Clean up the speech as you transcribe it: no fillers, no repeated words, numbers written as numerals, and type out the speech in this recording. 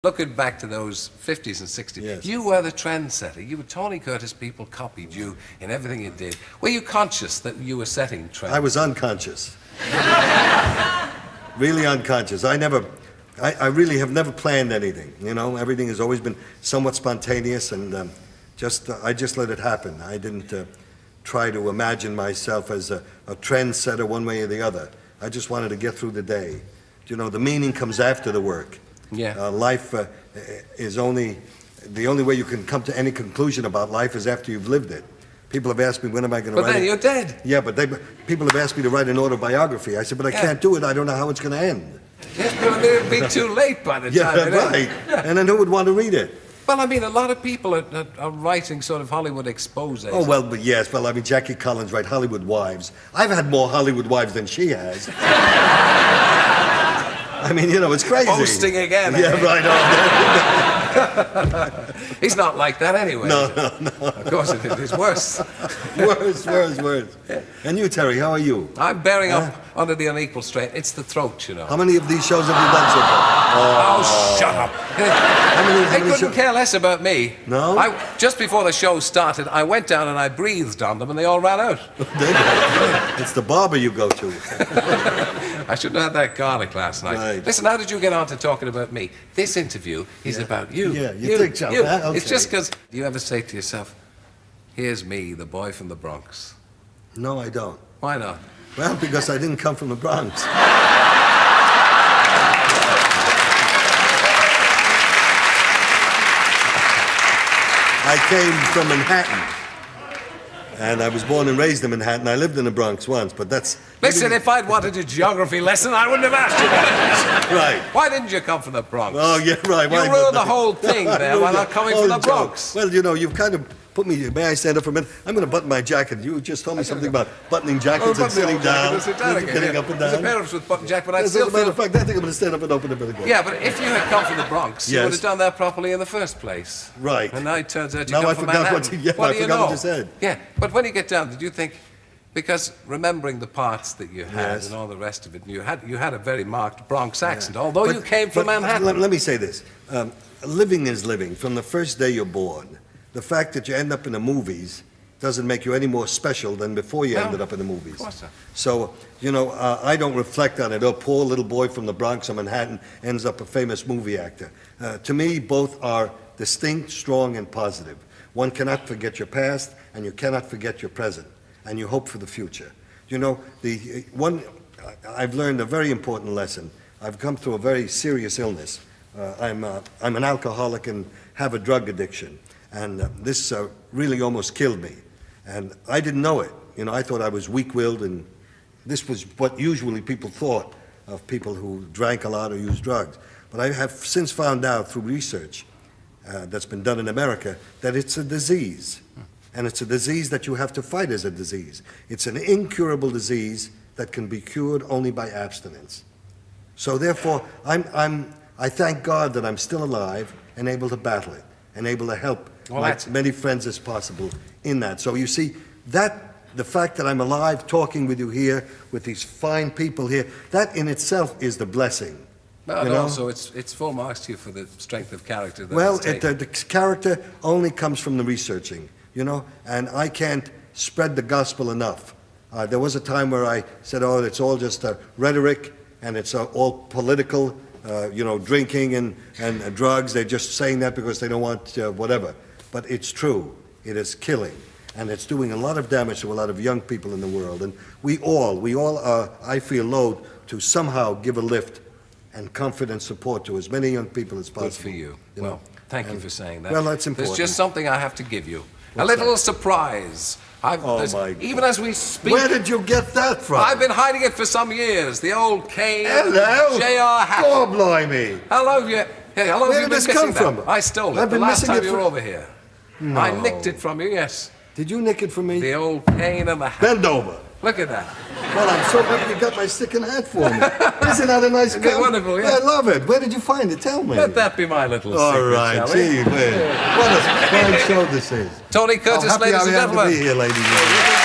Looking back to those 50s and 60s, yes. You were the trendsetter. You were Tony Curtis. People copied you in everything you did. Were you conscious that you were setting trends? I was unconscious. Really unconscious. I really have never planned anything, you know? Everything has always been somewhat spontaneous, and I just let it happen. I didn't try to imagine myself as a trendsetter one way or the other. I just wanted to get through the day. You know, the meaning comes after the work. Yeah. Life is the only way you can come to any conclusion about life is after you've lived it. People have asked me, when am I going to write it? But then you're dead. Yeah, but people have asked me to write an autobiography. I said, but I can't do it. I don't know how it's going to end. Yes, but it'd be too late by the time it right. And then who would want to read it? Well, I mean, a lot of people are writing sort of Hollywood exposés. Oh, well, but yes. Well, I mean, Jackie Collins wrote Hollywood Wives. I've had more Hollywood wives than she has. I mean, you know, it's crazy. Boasting again. Yeah, right on. He's not like that anyway. No. Of course it is. It's worse. Worse. And you, Terry, how are you? I'm bearing up under the unequal strain. It's the throat, you know. How many of these shows have you done so far? Oh, shut up. They couldn't care less about me. No? Just before the show started, I went down and I breathed on them and they all ran out. It's the barber you go to. I shouldn't have had that garlic last night. Right. Listen, how did you get on to talking about me? This interview is about you. Yeah, you think so, huh? Okay. It's just because you ever say to yourself, here's me, the boy from the Bronx. No, I don't. Why not? Well, because I didn't come from the Bronx. I came from Manhattan. And I was born and raised in Manhattan. I lived in the Bronx once, but that's... Listen, if I'd wanted a geography lesson, I wouldn't have asked you that. Right. Why didn't you come from the Bronx? Oh, yeah, right. You ruined the whole thing there by not coming from the Bronx. Well, you know, you've kind of put me... May I stand up for a minute? I'm going to button my jacket. You just told me something about buttoning jackets and sitting down. Getting up and down. There's a parents with button jacket, but I As still a matter of fact, I think I'm going to stand up and open it again. Yeah, but if you had come from the Bronx, you Yes. would have done that properly in the first place. Right. And now it turns out you Now come I from forgot Manhattan. what you forgot what you said. Yeah, but when you get down, did you think... Because remembering the parts that you had Yes. and all the rest of it, you had a very marked Bronx accent, although you came from Manhattan. Let me say this. Living is living. From the first day you're born, the fact that you end up in the movies doesn't make you any more special than before you ended up in the movies. Of course not. So, you know, I don't reflect on it. Oh, poor little boy from the Bronx or Manhattan ends up a famous movie actor. To me, both are distinct, strong, and positive. One cannot forget your past, and you cannot forget your present. And you hope for the future. You know, I've learned a very important lesson. I've come through a very serious illness. I'm an alcoholic and have a drug addiction. And this really almost killed me. And I didn't know it. You know, I thought I was weak-willed, and this was what usually people thought of people who drank a lot or used drugs. But I have since found out through research that's been done in America that it's a disease. And it's a disease that you have to fight as a disease. It's an incurable disease that can be cured only by abstinence. So therefore, I thank God that I'm still alive and able to battle it and able to help as many friends as possible in that. So you see, the fact that I'm alive talking with you here, with these fine people here, that in itself is the blessing. Well, and also it's full marks to you for the strength of character that well, the character only comes from the researching. You know, and I can't spread the gospel enough. There was a time where I said, oh, it's all just rhetoric, and it's all political, you know, drinking and drugs. They're just saying that because they don't want whatever. But it's true. It is killing, and it's doing a lot of damage to a lot of young people in the world. And we all are, I feel, loath to somehow give a lift and comfort and support to as many young people as possible. Good for you. Well, thank you for saying that. Well, that's important. There's just something I have to give you. What's a little that? Surprise. Oh, my God. Even as we speak... Where did you get that from? I've been hiding it for some years. The old cane... Hello? J.R. hat. Oh, blimey. How long have you... Hey, how long Where have did you this been come missing from? that? I stole it I've been the last missing time it you were over here. No. I nicked it from you, yes. Did you nick it from me? The old cane and the hat. Bend over. Look at that. Well, I'm so happy you got my sticking hat for me. Isn't that a nice gun? Wonderful, yeah. I love it. Where did you find it? Tell me. Let that be my little secret, All right, shall we? gee, man. What a fine show this is. Tony Curtis, happy ladies and I am gentlemen. to be here, ladies and gentlemen.